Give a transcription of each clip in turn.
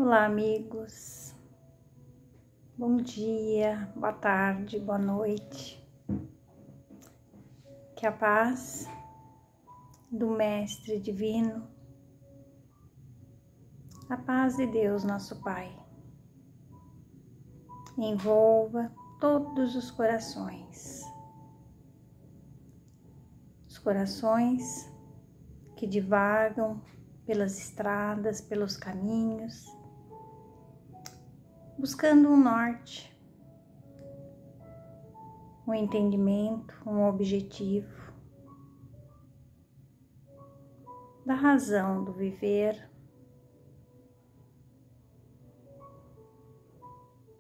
Olá, amigos. Bom dia, boa tarde, boa noite. Que a paz do Mestre Divino, a paz de Deus, nosso Pai, envolva todos os corações que divagam pelas estradas, pelos caminhos, buscando um norte, um entendimento, um objetivo da razão do viver.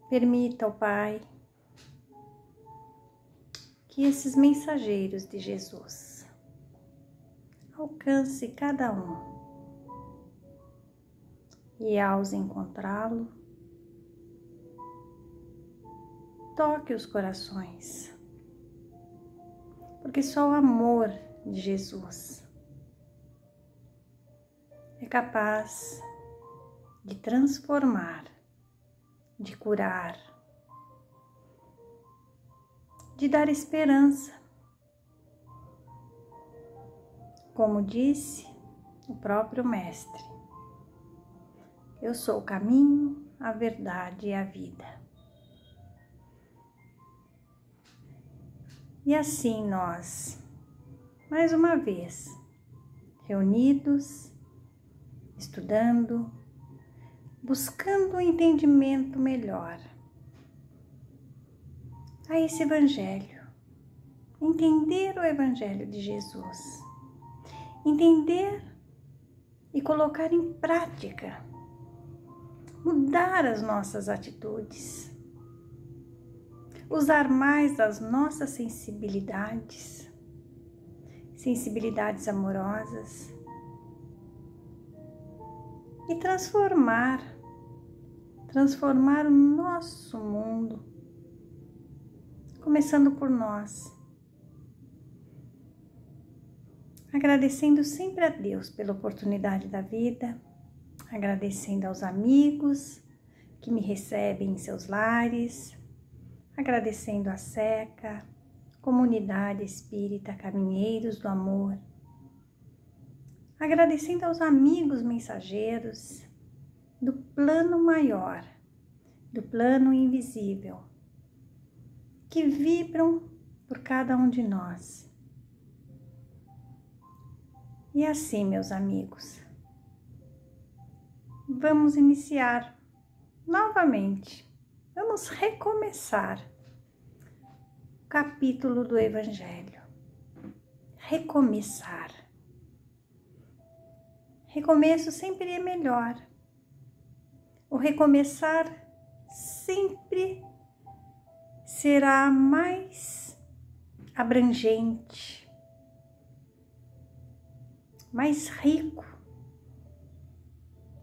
Permita ao Pai que esses mensageiros de Jesus alcance cada um e, ao encontrá-lo, toque os corações, porque só o amor de Jesus é capaz de transformar, de curar, de dar esperança. Como disse o próprio Mestre, eu sou o caminho, a verdade e a vida. E assim nós, mais uma vez, reunidos, estudando, buscando um entendimento melhor a esse Evangelho, entender o Evangelho de Jesus, entender e colocar em prática, mudar as nossas atitudes, usar mais das nossas sensibilidades amorosas e transformar o nosso mundo, começando por nós, agradecendo sempre a Deus pela oportunidade da vida, agradecendo aos amigos que me recebem em seus lares, agradecendo a SECA, Comunidade Espírita Caminheiros do Amor, agradecendo aos amigos mensageiros do plano maior, do plano invisível, que vibram por cada um de nós. E assim, meus amigos, vamos iniciar novamente, vamos recomeçar o capítulo do Evangelho. Recomeçar. Recomeço sempre é melhor. O recomeçar sempre será mais abrangente, mais rico,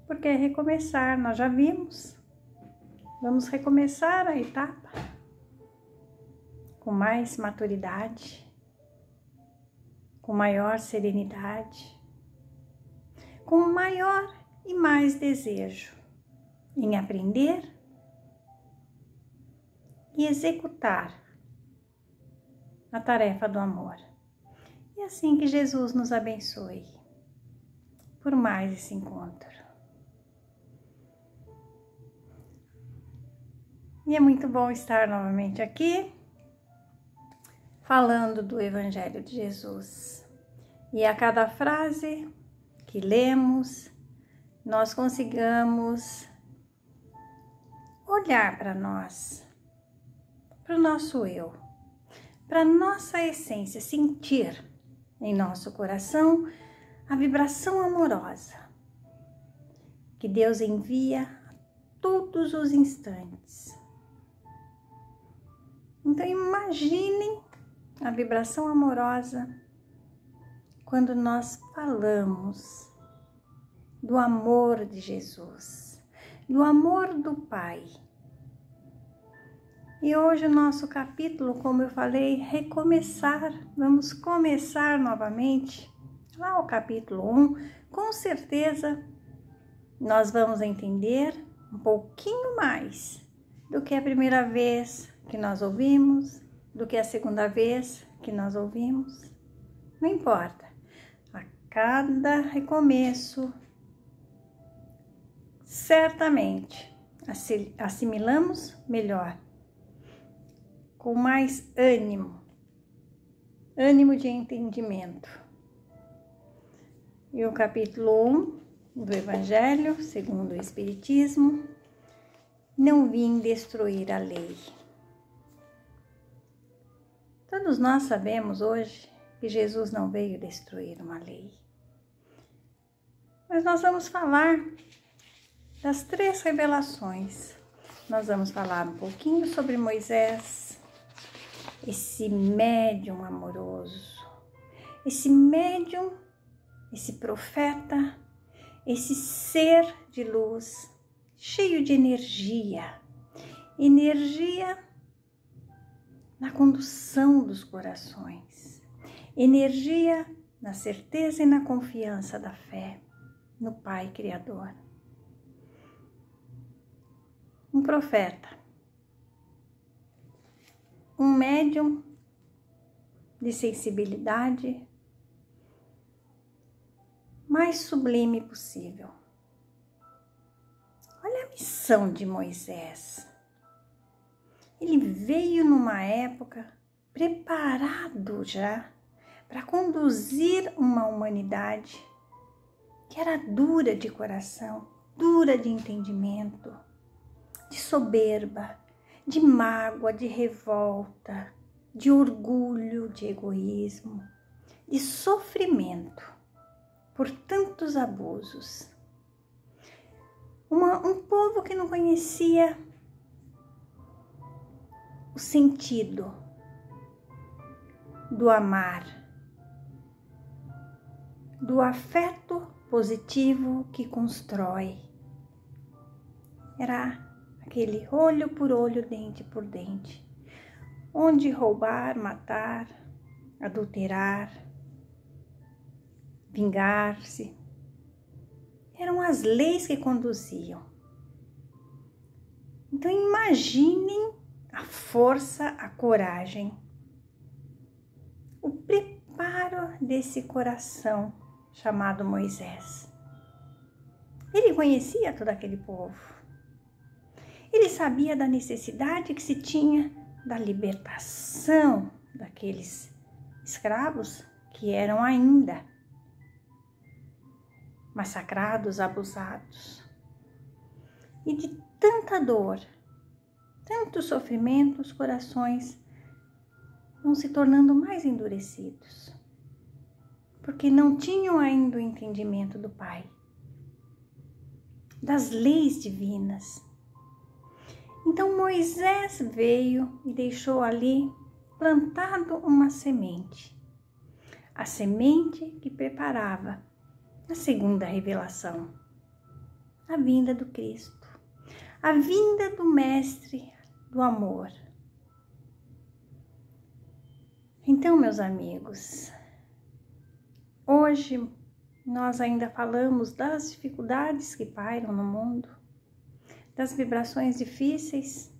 porque é recomeçar, nós já vimos. Vamos recomeçar a etapa com mais maturidade, com maior serenidade, com maior e mais desejo em aprender e executar a tarefa do amor. E assim que Jesus nos abençoe por mais esse encontro. E é muito bom estar novamente aqui, falando do Evangelho de Jesus. E a cada frase que lemos, nós consigamos olhar para nós, para o nosso eu, para a nossa essência, sentir em nosso coração a vibração amorosa que Deus envia a todos os instantes. Então imaginem a vibração amorosa quando nós falamos do amor de Jesus, do amor do Pai. E hoje o nosso capítulo, como eu falei, recomeçar. Vamos começar novamente lá o capítulo 1. Com certeza nós vamos entender um pouquinho mais do que a primeira vez que nós ouvimos, do que a segunda vez que nós ouvimos. Não importa. A cada recomeço, certamente assimilamos melhor, com mais ânimo de entendimento. E o capítulo 1 do Evangelho, segundo o Espiritismo: não vim destruir a lei. Todos nós sabemos hoje que Jesus não veio destruir uma lei. Mas nós vamos falar das 3 revelações. Nós vamos falar um pouquinho sobre Moisés, esse médium amoroso, esse médium, esse profeta, esse ser de luz, cheio de energia na condução dos corações, energia na certeza e na confiança da fé no Pai Criador. Um profeta, um médium de sensibilidade mais sublime possível. Olha a missão de Moisés. Ele veio numa época preparado já para conduzir uma humanidade que era dura de coração, dura de entendimento, de soberba, de mágoa, de revolta, de orgulho, de egoísmo, de sofrimento por tantos abusos. Um povo que não conhecia o sentido do amar, do afeto positivo que constrói. Era aquele olho por olho, dente por dente, onde roubar, matar, adulterar, vingar-se, eram as leis que conduziam. Então imaginem a força, a coragem, o preparo desse coração chamado Moisés. Ele conhecia todo aquele povo. Ele sabia da necessidade que se tinha da libertação daqueles escravos que eram ainda massacrados, abusados. E de tanta dor, tanto sofrimento, os corações vão se tornando mais endurecidos, porque não tinham ainda o entendimento do Pai, das leis divinas. Então Moisés veio e deixou ali plantado uma semente, a semente que preparava a segunda revelação, a vinda do Cristo, a vinda do Mestre do amor. Então, meus amigos, hoje nós ainda falamos das dificuldades que pairam no mundo, das vibrações difíceis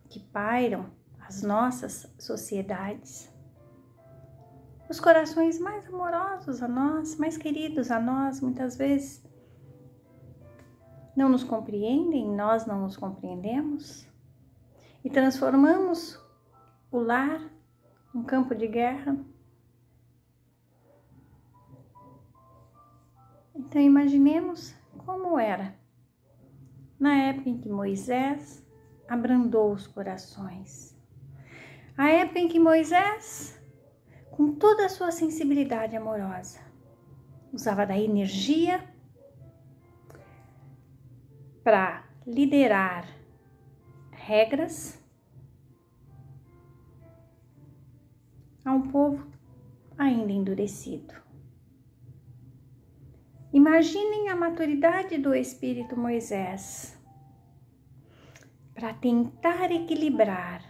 que pairam as nossas sociedades. Os corações mais amorosos a nós, mais queridos a nós, muitas vezes não nos compreendem, nós não nos compreendemos e transformamos o lar num campo de guerra. Então imaginemos como era na época em que Moisés abrandou os corações. A época em que Moisés, com toda a sua sensibilidade amorosa, usava da energia para liderar regras a um povo ainda endurecido. Imaginem a maturidade do espírito Moisés para tentar equilibrar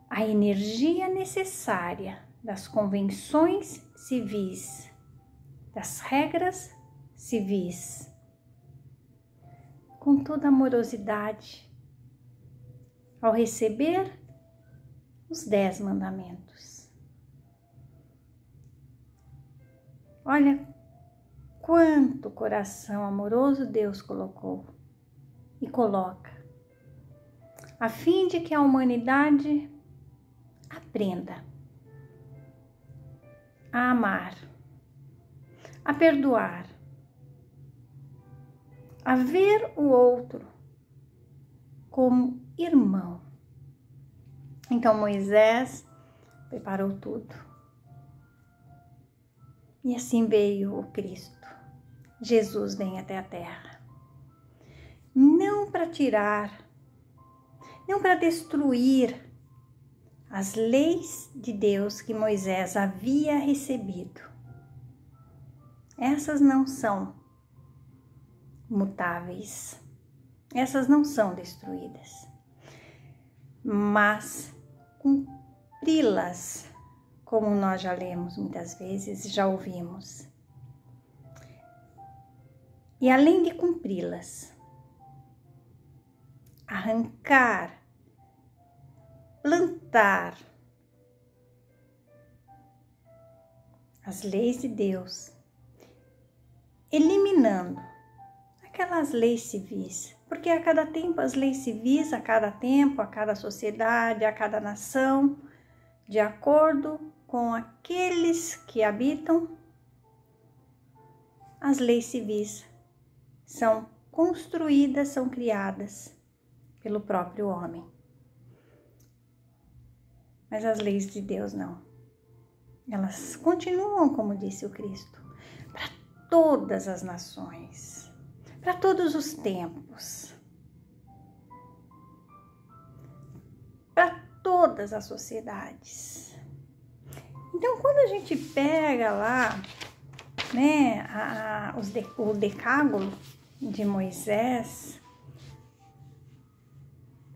a energia necessária das convenções civis, das regras civis, com toda amorosidade ao receber os 10 mandamentos. Olha quanto coração amoroso Deus colocou e coloca, a fim de que a humanidade aprenda a amar, a perdoar, a ver o outro como irmão. Então Moisés preparou tudo. E assim veio o Cristo. Jesus vem até a terra. Não para tirar, não para destruir as leis de Deus que Moisés havia recebido. Essas não são mutáveis. Essas não são destruídas. Mas cumpri-las, como nós já lemos muitas vezes, já ouvimos. E além de cumpri-las, arrancar, plantar as leis de Deus, eliminando aquelas leis civis, porque a cada tempo as leis civis, a cada tempo, a cada sociedade, a cada nação, de acordo com aqueles que habitam, as leis civis são construídas, são criadas pelo próprio homem. Mas as leis de Deus não. Elas continuam, como disse o Cristo, para todas as nações, para todos os tempos, para todas as sociedades. Então, quando a gente pega lá, né, o decálogo de Moisés,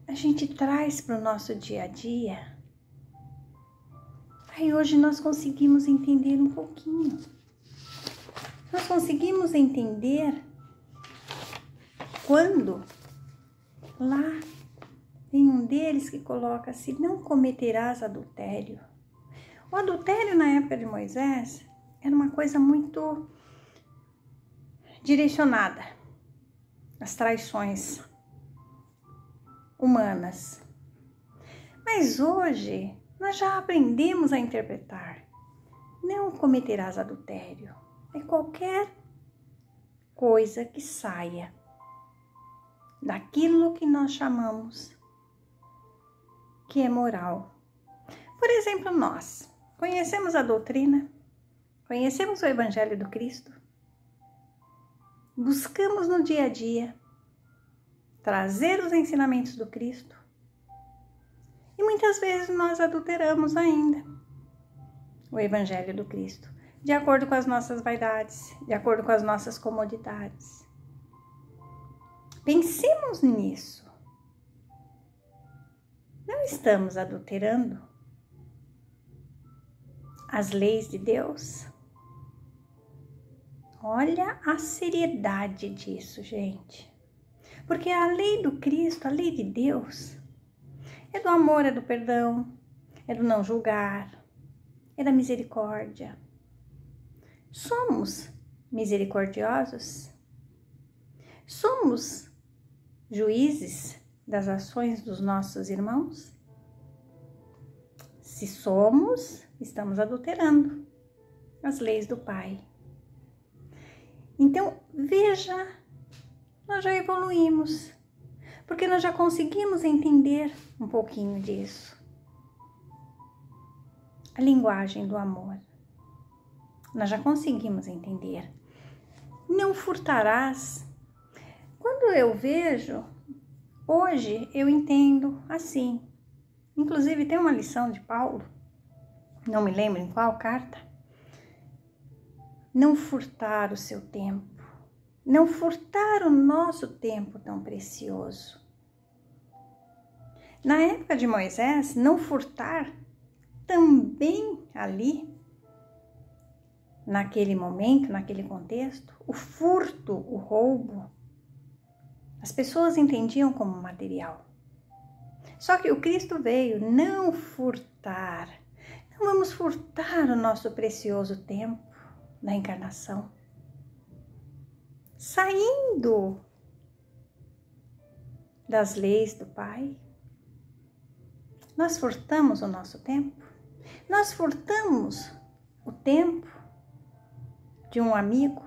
a gente traz para o nosso dia a dia. Aí hoje nós conseguimos entender um pouquinho. Nós conseguimos entender quando lá tem um deles que coloca assim: não cometerás adultério. O adultério na época de Moisés era uma coisa muito direcionada às traições humanas. Mas hoje nós já aprendemos a interpretar. Não cometerás adultério. É qualquer coisa que saia daquilo que nós chamamos que é moral. Por exemplo, nós conhecemos a doutrina, conhecemos o Evangelho do Cristo, buscamos no dia a dia trazer os ensinamentos do Cristo e muitas vezes nós adulteramos ainda o Evangelho do Cristo, de acordo com as nossas vaidades, de acordo com as nossas comodidades. Pensemos nisso. Não estamos adulterando as leis de Deus? Olha a seriedade disso, gente. Porque a lei do Cristo, a lei de Deus, é do amor, é do perdão, é do não julgar, é da misericórdia. Somos misericordiosos? Somos juízes das ações dos nossos irmãos? Se somos, estamos adulterando as leis do Pai. Então, veja, nós já evoluímos, porque nós já conseguimos entender um pouquinho disso. A linguagem do amor. Nós já conseguimos entender. Não furtarás. Quando eu vejo, hoje eu entendo assim. Inclusive tem uma lição de Paulo, não me lembro em qual carta. Não furtar o seu tempo. Não furtar o nosso tempo tão precioso. Na época de Moisés, não furtar também ali, naquele momento, naquele contexto, o furto, o roubo, a As pessoas entendiam como material. Só que o Cristo veio não furtar. Não vamos furtar o nosso precioso tempo da encarnação. Saindo das leis do Pai, nós furtamos o nosso tempo. Nós furtamos o tempo de um amigo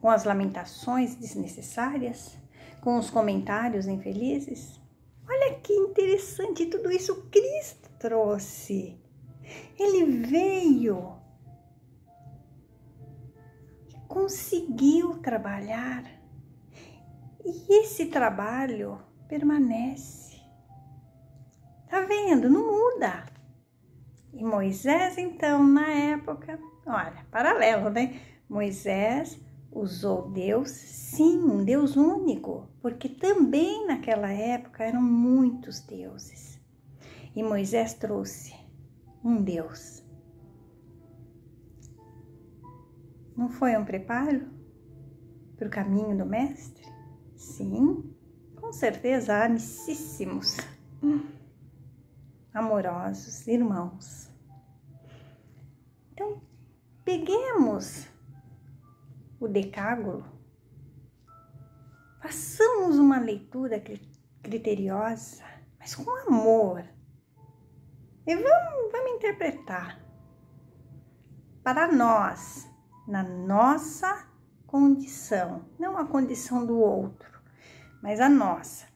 com as lamentações desnecessárias, com os comentários infelizes. Olha que interessante, tudo isso Cristo trouxe. Ele veio e conseguiu trabalhar. E esse trabalho permanece. Tá vendo? Não muda. E Moisés, então, na época, olha, paralelo, né? Moisés usou Deus, sim, um Deus único, porque também naquela época eram muitos deuses. E Moisés trouxe um Deus. Não foi um preparo para o caminho do Mestre? Sim, com certeza, amicíssimos, amorosos irmãos. Então, peguemos o Decálogo, façamos uma leitura criteriosa, mas com amor. E vamos interpretar para nós, na nossa condição, não a condição do outro, mas a nossa.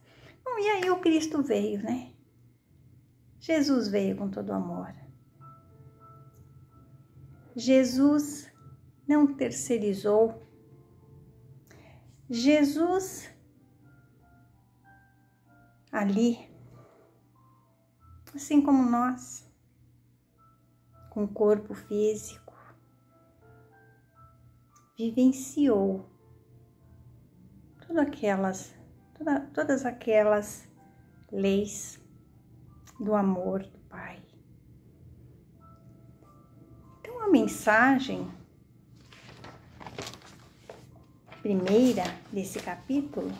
Bom, e aí o Cristo veio, né? Jesus veio com todo amor. Jesus não terceirizou. Jesus ali, assim como nós, com corpo físico, vivenciou todas aquelas leis do amor do Pai. Então a mensagem primeira desse capítulo: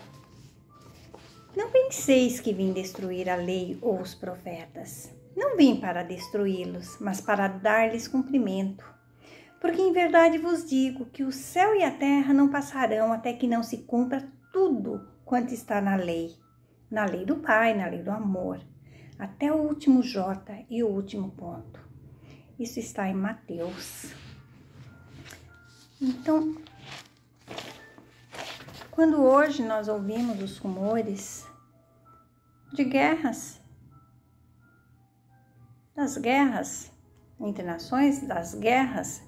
não penseis que vim destruir a lei ou os profetas. Não vim para destruí-los, mas para dar-lhes cumprimento. Porque em verdade vos digo que o céu e a terra não passarão até que não se cumpra tudo quanto está na lei do Pai, na lei do amor, até o último J e o último ponto. Isso está em Mateus. Então, quando hoje nós ouvimos os rumores de guerras, das guerras entre nações, das guerras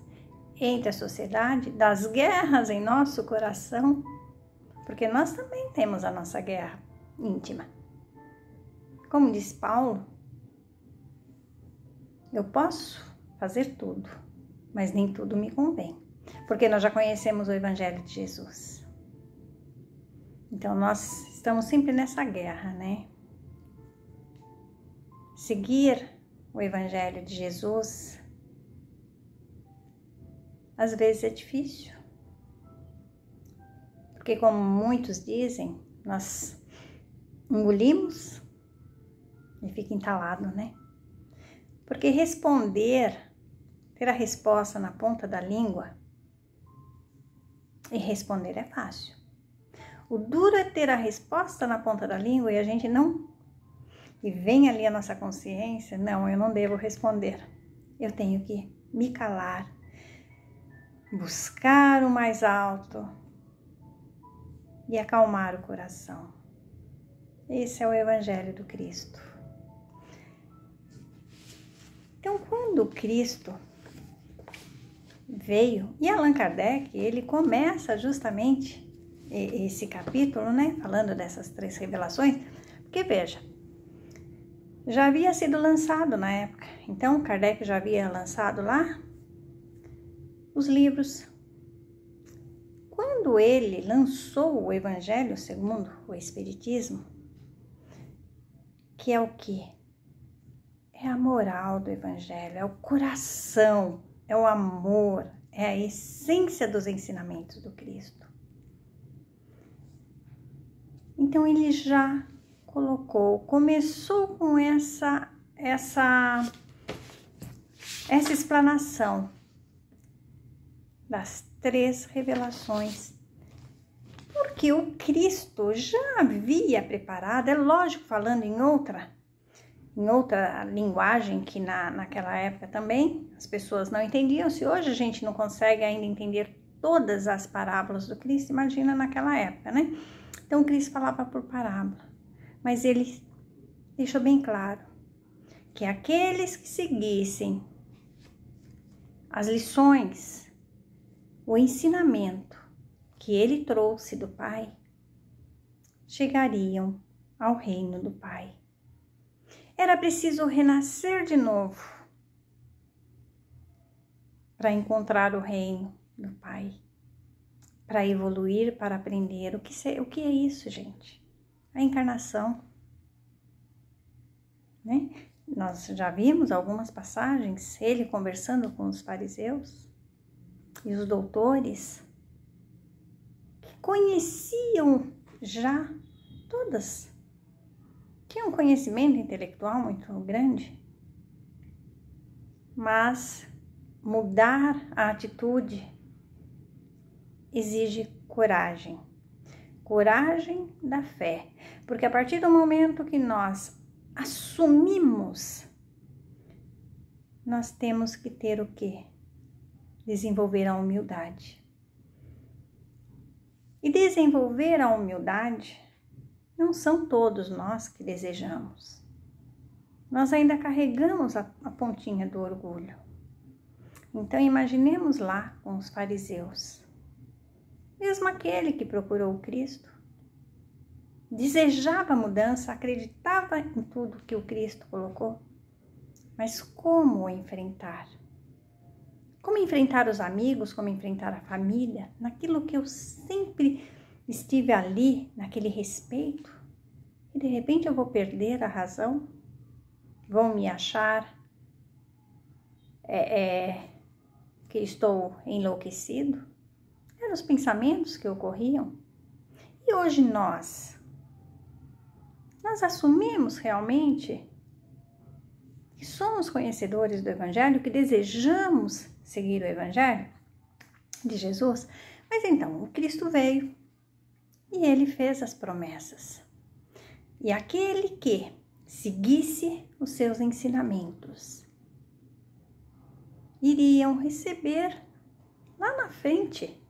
entre a sociedade, das guerras em nosso coração, porque nós também temos a nossa guerra íntima. Como diz Paulo, eu posso fazer tudo, mas nem tudo me convém, porque nós já conhecemos o Evangelho de Jesus. Então, nós estamos sempre nessa guerra, né? Seguir o Evangelho de Jesus, às vezes é difícil. Porque, como muitos dizem, nós engolimos e fica entalado, né? Porque ter a resposta na ponta da língua e responder é fácil. O duro é ter a resposta na ponta da língua e a gente não... E vem ali a nossa consciência, não, eu não devo responder. Eu tenho que me calar, buscar o mais alto e acalmar o coração. Esse é o Evangelho do Cristo. Então, quando Cristo veio, e Allan Kardec, ele começa justamente esse capítulo, né, falando dessas 3 revelações, porque veja, já havia sido lançado na época, então Kardec já havia lançado lá os livros. Quando ele lançou o Evangelho segundo o Espiritismo, que é o quê? É a moral do Evangelho, é o coração, é o amor, é a essência dos ensinamentos do Cristo. Então ele já começou com essa explanação das 3 revelações, porque o Cristo já havia preparado, é lógico, falando em outra linguagem que naquela época também as pessoas não entendiam. Se hoje a gente não consegue ainda entender todas as parábolas do Cristo, imagina naquela época, né? Então o Cristo falava por parábola, mas ele deixou bem claro que aqueles que seguissem as lições, o ensinamento que ele trouxe do Pai, chegariam ao reino do Pai. Era preciso renascer de novo para encontrar o reino do Pai, para evoluir, para aprender. O que é isso, gente? A encarnação, né? Nós já vimos algumas passagens, ele conversando com os fariseus e os doutores, que conheciam já todas, tinham um conhecimento intelectual muito grande, mas mudar a atitude exige coragem, coragem da fé, porque a partir do momento que nós assumimos, nós temos que ter o quê? Desenvolver a humildade. E desenvolver a humildade não são todos nós que desejamos. Nós ainda carregamos a pontinha do orgulho. Então imaginemos lá com os fariseus. Mesmo aquele que procurou o Cristo, desejava a mudança, acreditava em tudo que o Cristo colocou, mas como o enfrentar? Como enfrentar os amigos, como enfrentar a família, naquilo que eu sempre estive ali, naquele respeito, e de repente eu vou perder a razão, vão me achar que estou enlouquecido? Eram os pensamentos que ocorriam. E hoje nós assumimos realmente que somos conhecedores do Evangelho, que desejamos seguir o Evangelho de Jesus. Mas então, o Cristo veio e ele fez as promessas. E aquele que seguisse os seus ensinamentos iriam receber lá na frente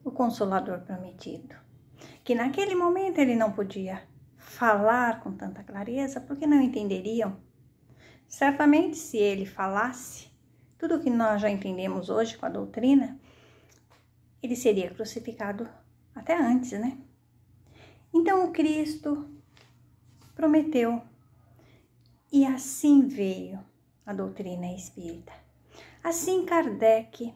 o Consolador prometido, que naquele momento ele não podia falar com tanta clareza, porque não entenderiam. Certamente, se ele falasse tudo o que nós já entendemos hoje com a doutrina, ele seria crucificado até antes, né? Então o Cristo prometeu, e assim veio a doutrina espírita. Assim Kardec,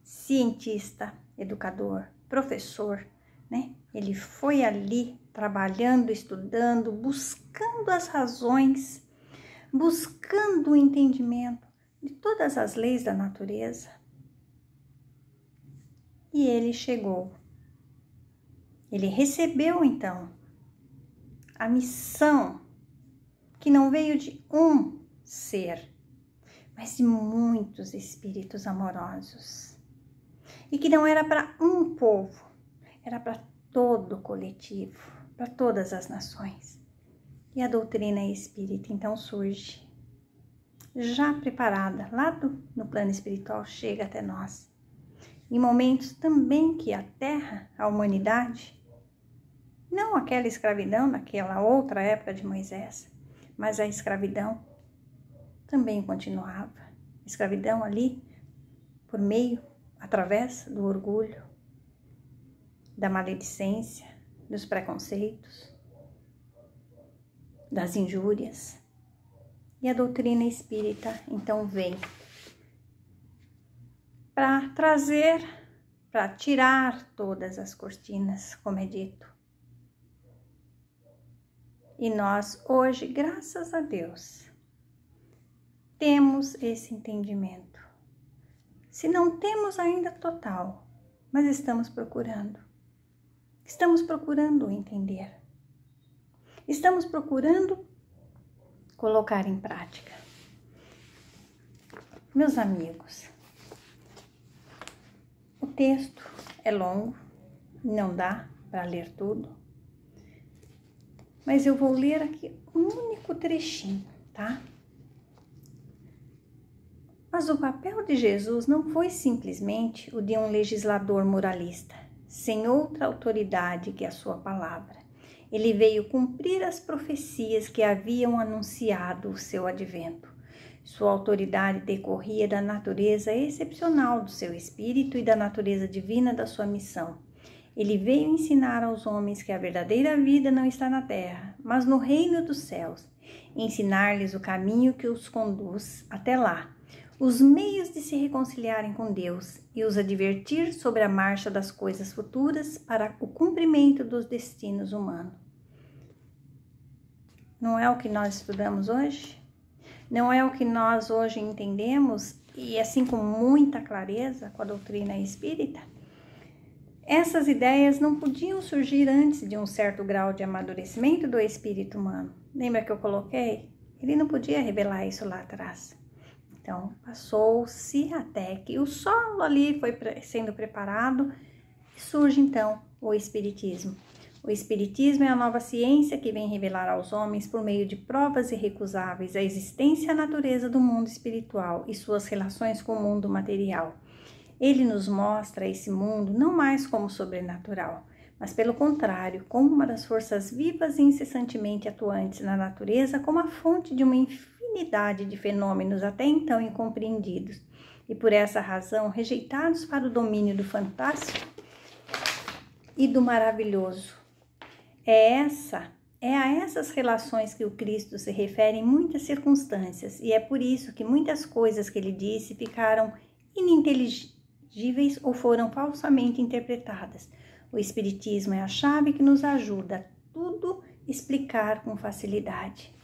cientista, educador, professor, né? Ele foi ali trabalhando, estudando, buscando as razões, buscando o entendimento de todas as leis da natureza. E ele chegou. Ele recebeu, então, a missão que não veio de um ser, mas de muitos espíritos amorosos. E que não era para um povo, era para todo o coletivo, para todas as nações. E a doutrina espírita, então, surge, já preparada, lá no plano espiritual, chega até nós. Em momentos também que a Terra, a humanidade, não aquela escravidão naquela outra época de Moisés, mas a escravidão também continuava. A escravidão ali, por meio, através do orgulho, da maledicência, dos preconceitos, das injúrias. E a doutrina espírita, então, vem para trazer, para tirar todas as cortinas, como é dito. E nós, hoje, graças a Deus, temos esse entendimento. Se não temos ainda total, mas estamos procurando. Estamos procurando entender. Estamos procurando colocar em prática. Meus amigos, o texto é longo, não dá para ler tudo, mas eu vou ler aqui um único trechinho, tá? Mas o papel de Jesus não foi simplesmente o de um legislador moralista, sem outra autoridade que a sua palavra. Ele veio cumprir as profecias que haviam anunciado o seu advento. Sua autoridade decorria da natureza excepcional do seu espírito e da natureza divina da sua missão. Ele veio ensinar aos homens que a verdadeira vida não está na terra, mas no reino dos céus, ensinar-lhes o caminho que os conduz até lá, os meios de se reconciliarem com Deus e os advertir sobre a marcha das coisas futuras para o cumprimento dos destinos humanos. Não é o que nós estudamos hoje? Não é o que nós hoje entendemos e assim com muita clareza com a doutrina espírita? Essas ideias não podiam surgir antes de um certo grau de amadurecimento do espírito humano. Lembra que eu coloquei? Ele não podia revelar isso lá atrás. Então, passou-se até que o solo ali foi sendo preparado e surge então o Espiritismo. O Espiritismo é a nova ciência que vem revelar aos homens, por meio de provas irrecusáveis, a existência e a natureza do mundo espiritual e suas relações com o mundo material. Ele nos mostra esse mundo não mais como sobrenatural, mas pelo contrário, como uma das forças vivas e incessantemente atuantes na natureza, como a fonte de uma infinidade de fenômenos até então incompreendidos e por essa razão rejeitados para o domínio do fantástico e do maravilhoso. É a essas relações que o Cristo se refere em muitas circunstâncias, e é por isso que muitas coisas que ele disse ficaram ininteligíveis ou foram falsamente interpretadas. O Espiritismo é a chave que nos ajuda a tudo explicar com facilidade.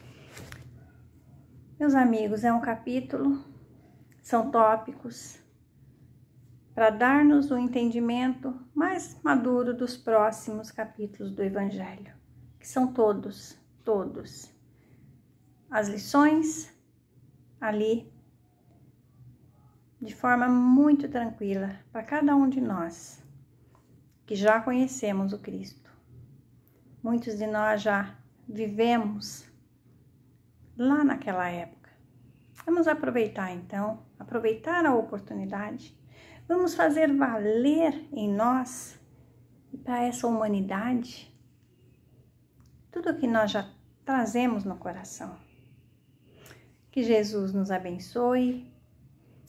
Meus amigos, é um capítulo, são tópicos para dar-nos o entendimento mais maduro dos próximos capítulos do Evangelho, que são todos. As lições ali, de forma muito tranquila, para cada um de nós, que já conhecemos o Cristo. Muitos de nós já vivemos lá naquela época. Vamos aproveitar então, aproveitar a oportunidade. Vamos fazer valer em nós e para essa humanidade tudo o que nós já trazemos no coração. Que Jesus nos abençoe.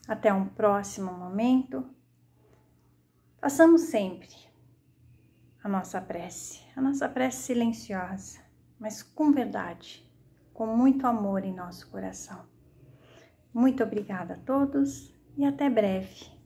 Até um próximo momento. Façamos sempre a nossa prece silenciosa, mas com verdade, com muito amor em nosso coração. Muito obrigada a todos e até breve.